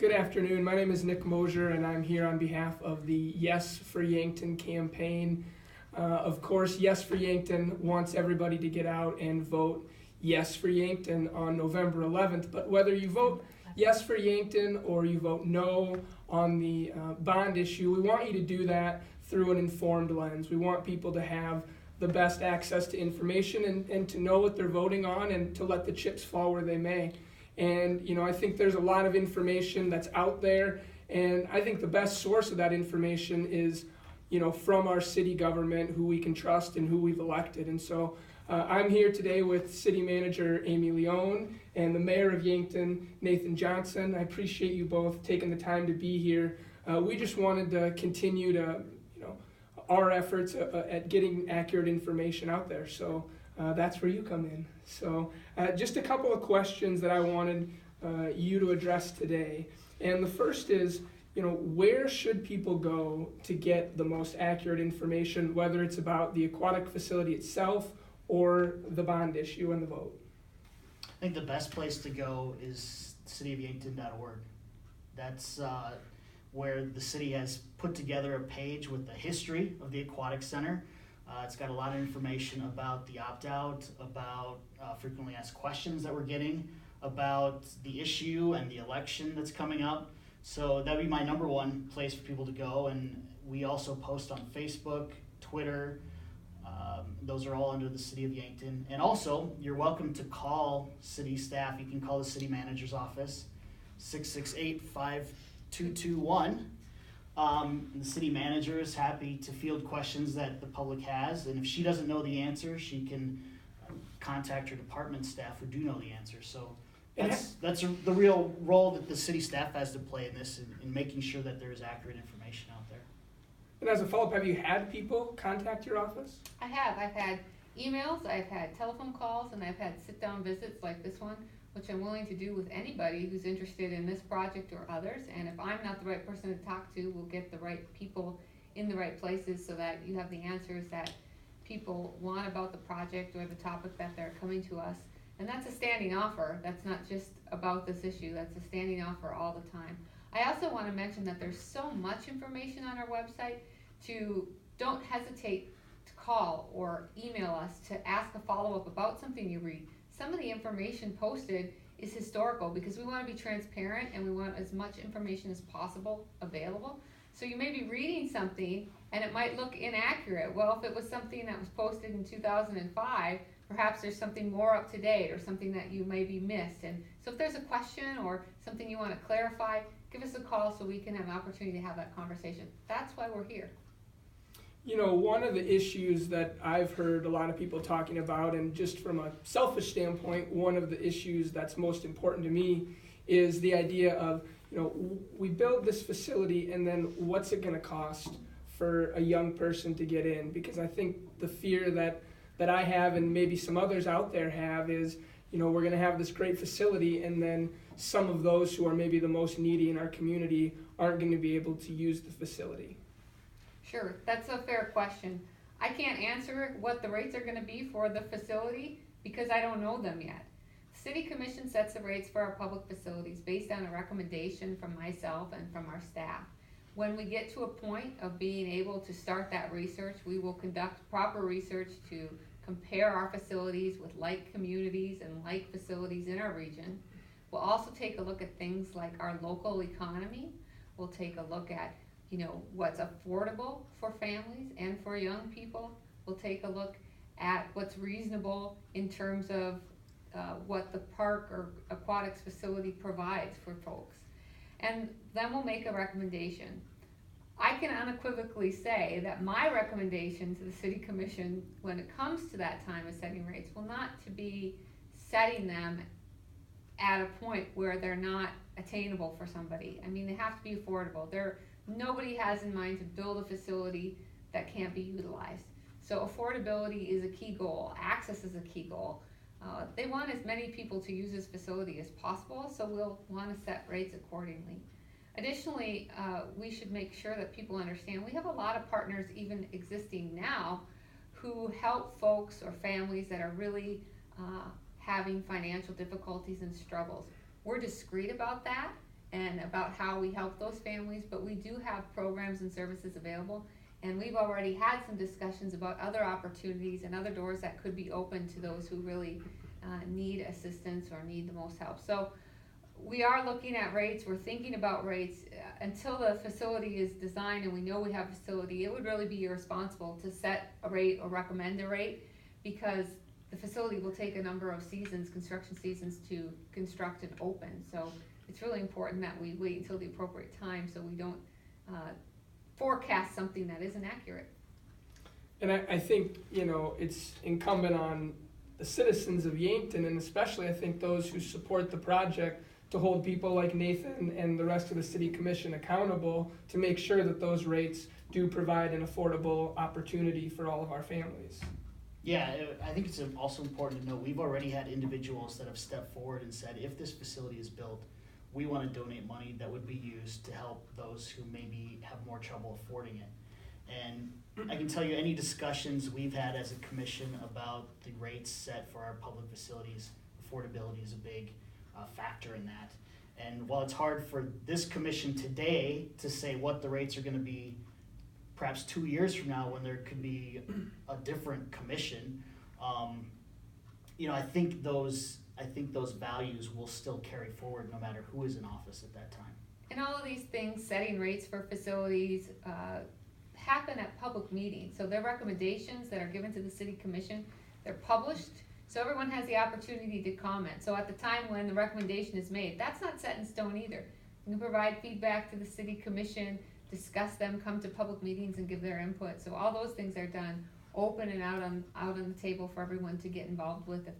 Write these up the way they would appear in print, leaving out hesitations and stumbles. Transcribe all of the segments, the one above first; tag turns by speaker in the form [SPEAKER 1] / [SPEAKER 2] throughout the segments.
[SPEAKER 1] Good afternoon. My name is Nick Moser, and I'm here on behalf of the Yes For Yankton campaign. Of course, Yes For Yankton wants everybody to get out and vote Yes For Yankton on November 11th. But whether you vote Yes For Yankton or you vote no on the bond issue, we want you to do that through an informed lens. We want people to have the best access to information and to know what they're voting on and to let the chips fall where they may. And I think there's a lot of information that's out there, and I think the best source of that information is from our city government, who we can trust and who we've elected. And so I'm here today with City Manager Amy Leon and the Mayor of Yankton, Nathan Johnson. I appreciate you both taking the time to be here. We just wanted to continue to our efforts at getting accurate information out there. So that's where you come in. So just a couple of questions that I wanted you to address today. And the first is, where should people go to get the most accurate information, whether it's about the aquatic facility itself or the bond issue and the vote?
[SPEAKER 2] I think the best place to go is cityofyankton.org. That's where the city has put together a page with the history of the Aquatic Center. It's got a lot of information about the opt-out, about frequently asked questions that we're getting, about the issue and the election that's coming up. So that would be my number one place for people to go. And we also post on Facebook, Twitter. Those are all under the City of Yankton. And also, you're welcome to call city staff. You can call the city manager's office, 668-5221. The city manager is happy to field questions that the public has, and if she doesn't know the answer, she can contact her department staff who do know the answer. So that's the real role that the city staff has to play in this, in making sure that there is accurate information out there.
[SPEAKER 1] And as a follow-up, have you had people contact your office?
[SPEAKER 3] I have. I've had emails, I've had telephone calls, and I've had sit-down visits like this one, which I'm willing to do with anybody who's interested in this project or others. And if I'm not the right person to talk to, we'll get the right people in the right places so that you have the answers that people want about the project or the topic that they're coming to us. And that's a standing offer. That's not just about this issue. That's a standing offer all the time. I also want to mention that there's so much information on our website don't hesitate to call or email us to ask a follow-up about something you read. Some of the information posted is historical because we want to be transparent and we want as much information as possible available. So you may be reading something and it might look inaccurate. Well, if it was something that was posted in 2005, perhaps there's something more up to date or something that you maybe missed. And so if there's a question or something you want to clarify, give us a call so we can have an opportunity to have that conversation. That's why we're here.
[SPEAKER 1] One of the issues that I've heard a lot of people talking about, and just from a selfish standpoint, one of the issues that's most important to me is the idea of, we build this facility and then what's it going to cost for a young person to get in? Because I think the fear that I have and maybe some others out there have is, we're going to have this great facility and then some of those who are maybe the most needy in our community aren't going to be able to use the facility.
[SPEAKER 3] Sure, that's a fair question. I can't answer what the rates are going to be for the facility because I don't know them yet. City Commission sets the rates for our public facilities based on a recommendation from myself and from our staff. When we get to a point of being able to start that research, we will conduct proper research to compare our facilities with like communities and like facilities in our region. We'll also take a look at things like our local economy. We'll take a look at what's affordable for families and for young people. We'll take a look at what's reasonable in terms of what the park or aquatics facility provides for folks. And then we'll make a recommendation. I can unequivocally say that my recommendation to the City Commission when it comes to that time of setting rates will not to be setting them at a point where they're not attainable for somebody. I mean, they have to be affordable. Nobody has in mind to build a facility that can't be utilized. So affordability is a key goal. Access is a key goal. They want as many people to use this facility as possible, so we'll want to set rates accordingly. Additionally, we should make sure that people understand we have a lot of partners even existing now who help folks or families that are really having financial difficulties and struggles. We're discreet about that, and about how we help those families, but we do have programs and services available. And we've already had some discussions about other opportunities and other doors that could be open to those who really need assistance or need the most help. So we are looking at rates, we're thinking about rates. Until the facility is designed and we know we have a facility, it would really be irresponsible to set a rate or recommend a rate, because the facility will take a number of seasons, construction seasons, to construct and open. So it's really important that we wait until the appropriate time so we don't forecast something that isn't accurate.
[SPEAKER 1] And I think, it's incumbent on the citizens of Yankton, and especially I think those who support the project, to hold people like Nathan and the rest of the city commission accountable to make sure that those rates do provide an affordable opportunity for all of our families.
[SPEAKER 2] Yeah, I think it's also important to note, we've already had individuals that have stepped forward and said, if this facility is built, we want to donate money that would be used to help those who maybe have more trouble affording it. And I can tell you, any discussions we've had as a commission about the rates set for our public facilities, affordability is a big factor in that. And while it's hard for this commission today to say what the rates are going to be perhaps 2 years from now when there could be a different commission, I think those values will still carry forward no matter who is in office at that time.
[SPEAKER 3] And all of these things, setting rates for facilities, happen at public meetings. So they're recommendations that are given to the city commission. They're published, so everyone has the opportunity to comment. So at the time when the recommendation is made, that's not set in stone either. You can provide feedback to the city commission, discuss them, come to public meetings and give their input. So all those things are done open and out on the table for everyone to get involved with if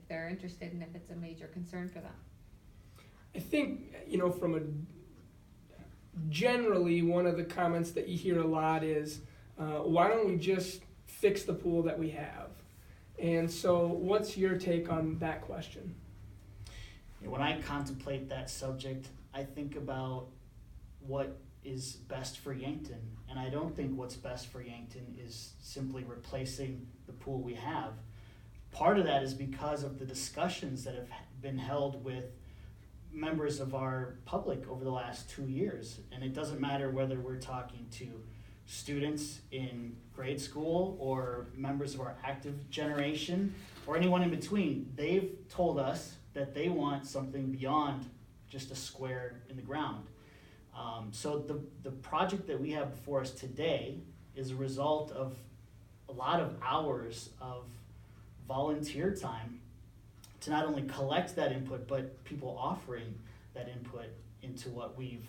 [SPEAKER 3] they're interested and if it's a major concern for them.
[SPEAKER 1] I think, generally one of the comments that you hear a lot is, why don't we just fix the pool that we have? And so what's your take on that question?
[SPEAKER 2] When I contemplate that subject, I think about what is best for Yankton. And I don't think what's best for Yankton is simply replacing the pool we have. Part of that is because of the discussions that have been held with members of our public over the last 2 years. And it doesn't matter whether we're talking to students in grade school or members of our active generation or anyone in between. They've told us that they want something beyond just a square in the ground. So the project that we have before us today is a result of a lot of hours of volunteer time to not only collect that input, but people offering that input into what we've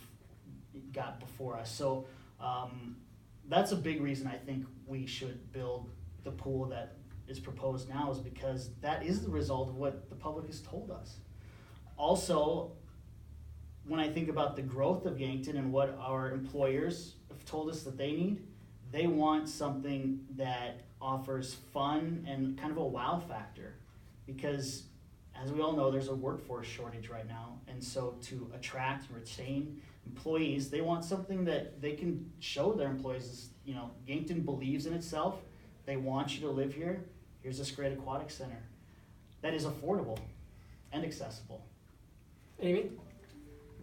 [SPEAKER 2] got before us. So that's a big reason I think we should build the pool that is proposed now, is because that is the result of what the public has told us. Also, when I think about the growth of Yankton and what our employers have told us that they need, they want something that offers fun and kind of a wow factor. Because as we all know, there's a workforce shortage right now. And so to attract and retain employees, they want something that they can show their employees, Yankton believes in itself. They want you to live here. Here's this great aquatic center that is affordable and accessible.
[SPEAKER 1] Amy?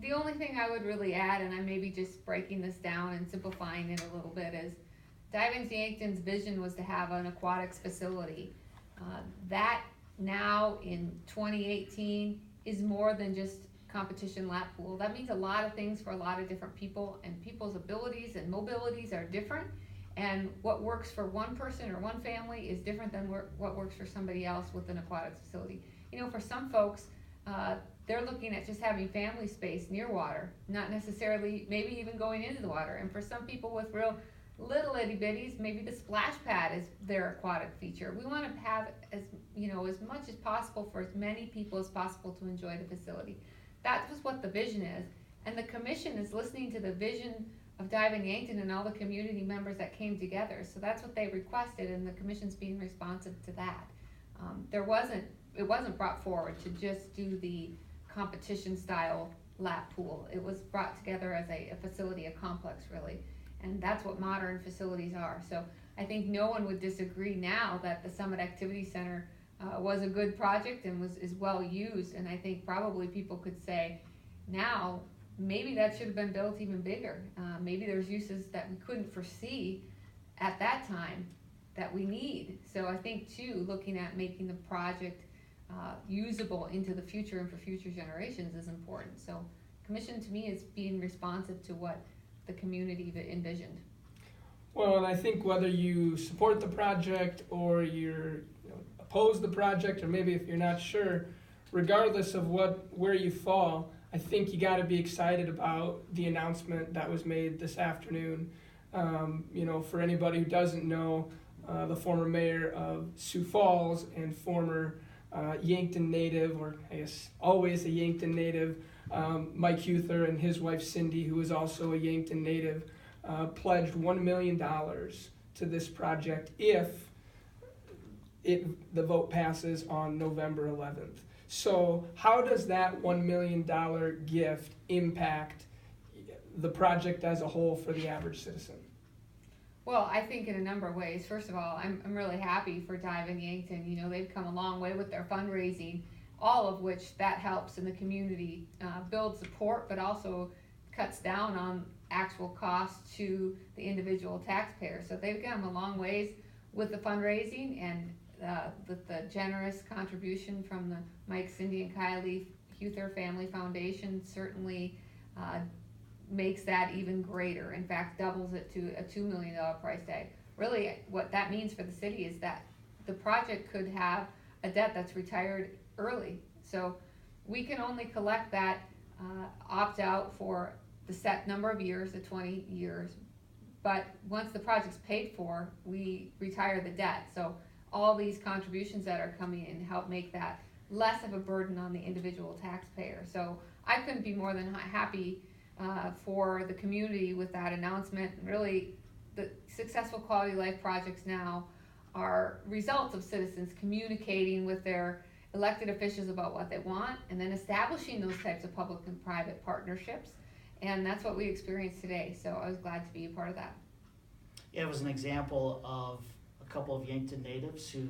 [SPEAKER 3] The only thing I would really add, and I may be just breaking this down and simplifying it a little bit, is Diving Yankton's vision was to have an aquatics facility. That now in 2018 is more than just competition lap pool. That means a lot of things for a lot of different people, and people's abilities and mobilities are different. And what works for one person or one family is different than what works for somebody else with an aquatics facility. For some folks, they're looking at just having family space near water, not necessarily maybe even going into the water. And for some people with real little itty bitties, maybe the splash pad is their aquatic feature. We want to have as much as possible for as many people as possible to enjoy the facility. That was what the vision is. And the commission is listening to the vision of Diving Yankton and all the community members that came together. So that's what they requested, and the commission's being responsive to that. It wasn't brought forward to just do the competition style lap pool. It was brought together as a facility, a complex really, and that's what modern facilities are. So I think no one would disagree now that the Summit Activity Center was a good project and is well used, and I think probably people could say now maybe that should have been built even bigger. Maybe there's uses that we couldn't foresee at that time that we need. So I think too, looking at making the project usable into the future and for future generations is important. So commission to me is being responsive to what the community envisioned.
[SPEAKER 1] Well, and I think whether you support the project or oppose the project, or maybe if you're not sure, regardless of where you fall, I think you got to be excited about the announcement that was made this afternoon. For anybody who doesn't know, the former mayor of Sioux Falls and former Yankton native, or I guess always a Yankton native, Mike Huther, and his wife Cindy, who is also a Yankton native, pledged $1 million to this project if the vote passes on November 11th. So how does that $1 million gift impact the project as a whole for the average citizen?
[SPEAKER 3] Well, I think in a number of ways. First of all, I'm really happy for Dive and Yankton. They've come a long way with their fundraising, all of which that helps in the community build support, but also cuts down on actual costs to the individual taxpayer. So they've come a long ways with the fundraising, and the generous contribution from the Mike, Cindy, and Kylie Huther Family Foundation certainly makes that even greater. In fact, doubles it to a $2 million price tag. Really, what that means for the city is that the project could have a debt that's retired early. So we can only collect that opt-out for the set number of years, the 20 years. But once the project's paid for, we retire the debt. So all these contributions that are coming in help make that less of a burden on the individual taxpayer. So I couldn't be more than happy for the community with that announcement. Really, the successful quality of life projects now are results of citizens communicating with their elected officials about what they want, and then establishing those types of public and private partnerships. And that's what we experienced today. So I was glad to be a part of that.
[SPEAKER 2] Yeah, it was an example of a couple of Yankton natives who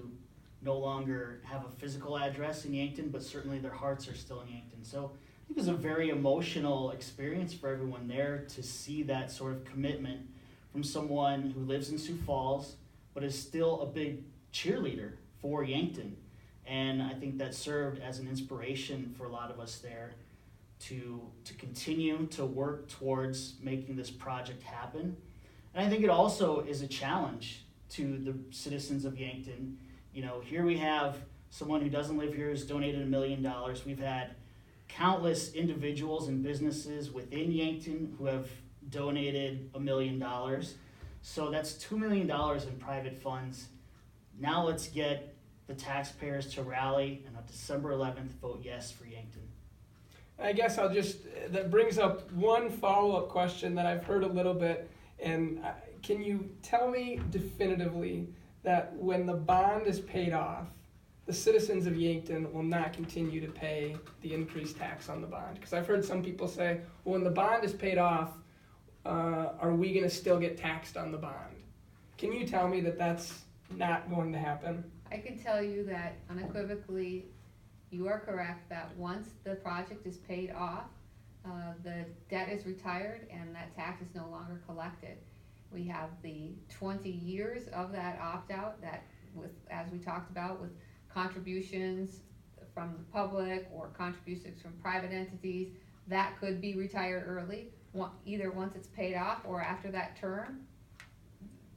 [SPEAKER 2] no longer have a physical address in Yankton, but certainly their hearts are still in Yankton. So I think it was a very emotional experience for everyone there to see that sort of commitment from someone who lives in Sioux Falls, but is still a big cheerleader for Yankton. And I think that served as an inspiration for a lot of us there to continue to work towards making this project happen. And I think it also is a challenge to the citizens of Yankton. Here we have someone who doesn't live here who's donated $1 million. We've had countless individuals and businesses within Yankton who have donated $1 million. So that's $2 million in private funds. Now let's get the taxpayers to rally and on December 11th vote yes for Yankton.
[SPEAKER 1] I guess that brings up one follow-up question that I've heard a little bit, and can you tell me definitively that when the bond is paid off, the citizens of Yankton will not continue to pay the increased tax on the bond? Because I've heard some people say, well, when the bond is paid off, are we going to still get taxed on the bond? Can you tell me that that's not going to happen?
[SPEAKER 3] I can tell you that unequivocally, you are correct that once the project is paid off, the debt is retired and that tax is no longer collected. We have the 20 years of that opt-out that, with, as we talked about, with contributions from the public or contributions from private entities, that could be retired early, either once it's paid off or after that term.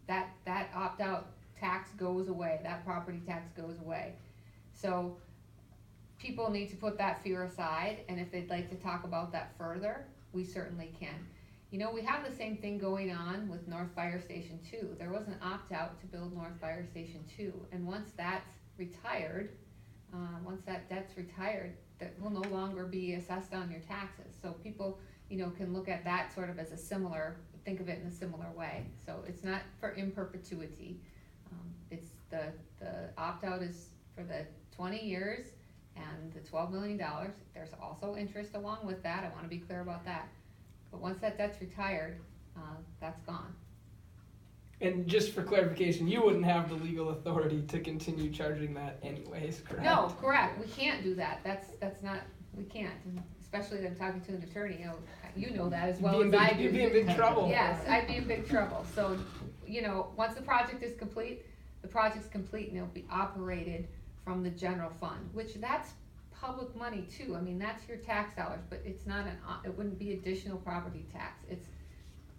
[SPEAKER 3] That opt-out tax goes away, that property tax goes away. So people need to put that fear aside, and if they'd like to talk about that further, we certainly can. We have the same thing going on with North Fire Station 2. There was an opt-out to build North Fire Station 2, and once that's retired, once that debt's retired, that will no longer be assessed on your taxes. So people, can look at that sort of as think of it in a similar way. So it's not for in perpetuity. It's the opt-out is for the 20 years and the $12 million. There's also interest along with that. I want to be clear about that. But once that debt's retired, that's gone.
[SPEAKER 1] And just for clarification, you wouldn't have the legal authority to continue charging that anyways, correct?
[SPEAKER 3] No, correct. We can't do that. That's not, we can't. especially that I'm talking to an attorney, you know that as well
[SPEAKER 1] You'd
[SPEAKER 3] as
[SPEAKER 1] be
[SPEAKER 3] I
[SPEAKER 1] in
[SPEAKER 3] do.
[SPEAKER 1] big, you'd be in big trouble.
[SPEAKER 3] Yes, I'd be in big trouble. So, you know, once the project is complete, the project's complete and it'll be operated from the general fund, which that's public money too. I mean, that's your tax dollars, but it's not it wouldn't be additional property tax. It's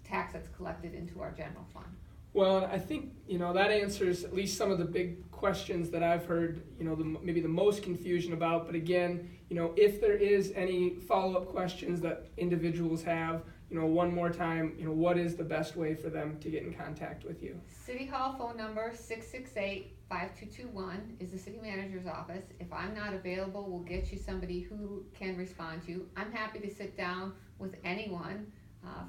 [SPEAKER 3] tax that's collected into our general fund.
[SPEAKER 1] Well, I think, you know, that answers at least some of the big questions that I've heard, you know, maybe the most confusion about. But again, you know, if there is any follow-up questions that individuals have, you know, one more time, you know, what is the best way for them to get in contact with you?
[SPEAKER 3] City Hall phone number 668-5221 is the city manager's office. If I'm not available, we'll get you somebody who can respond to you. I'm happy to sit down with anyone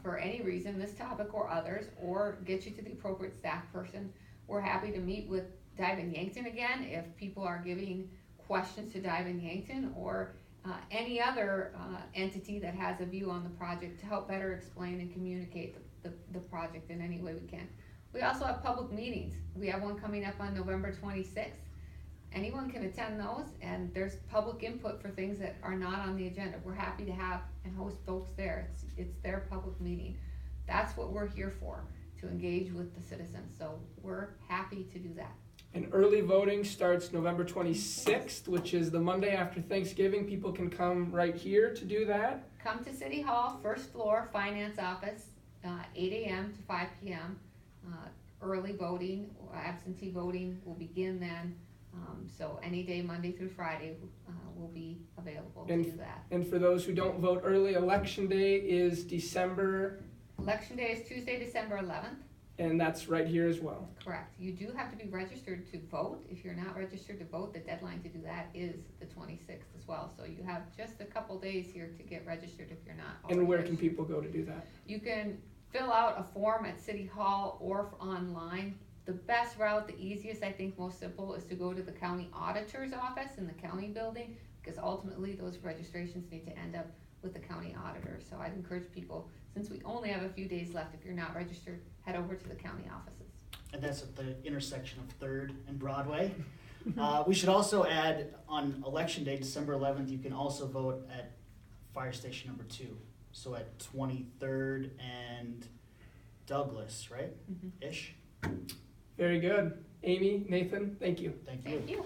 [SPEAKER 3] for any reason, this topic or others, or get you to the appropriate staff person. We're happy to meet with Dive and Yankton again if people are giving questions to Dive and Yankton, or any other entity that has a view on the project to help better explain and communicate the project in any way we can. We also have public meetings. We have one coming up on November 26th. Anyone can attend those, and there's public input for things that are not on the agenda. We're happy to have and host folks there. It's their public meeting. That's what we're here for, to engage with the citizens. So we're happy to do that.
[SPEAKER 1] And early voting starts November 26th, which is the Monday after Thanksgiving. People can come right here to do that.
[SPEAKER 3] Come to City Hall, first floor, finance office, 8 a.m. to 5 p.m. Early voting, absentee voting will begin then. So any day, Monday through Friday, will be available to do that.
[SPEAKER 1] And for those who don't vote early, Election Day is December.
[SPEAKER 3] Election Day is Tuesday, December 11th.
[SPEAKER 1] And that's right here as well.
[SPEAKER 3] Correct. You do have to be registered to vote. If you're not registered to vote, the deadline to do that is the 26th as well. So you have just a couple days here to get registered if you're not already
[SPEAKER 1] And where can
[SPEAKER 3] registered.
[SPEAKER 1] people go to do that?
[SPEAKER 3] You can fill out a form at City Hall or online. The best route, the easiest, I think most simple, is to go to the county auditor's office in the county building, because ultimately those registrations need to end up with the county auditor. So I'd encourage people, since we only have a few days left, if you're not registered, head over to the county offices.
[SPEAKER 2] And that's at the intersection of 3rd and Broadway. We should also add, on Election Day, December 11th, you can also vote at Fire Station number 2. So at 23rd and Douglas, right?
[SPEAKER 3] Mm-hmm.
[SPEAKER 2] Ish.
[SPEAKER 1] Very good. Amy, Nathan, thank you.
[SPEAKER 2] Thank you.
[SPEAKER 3] Thank you.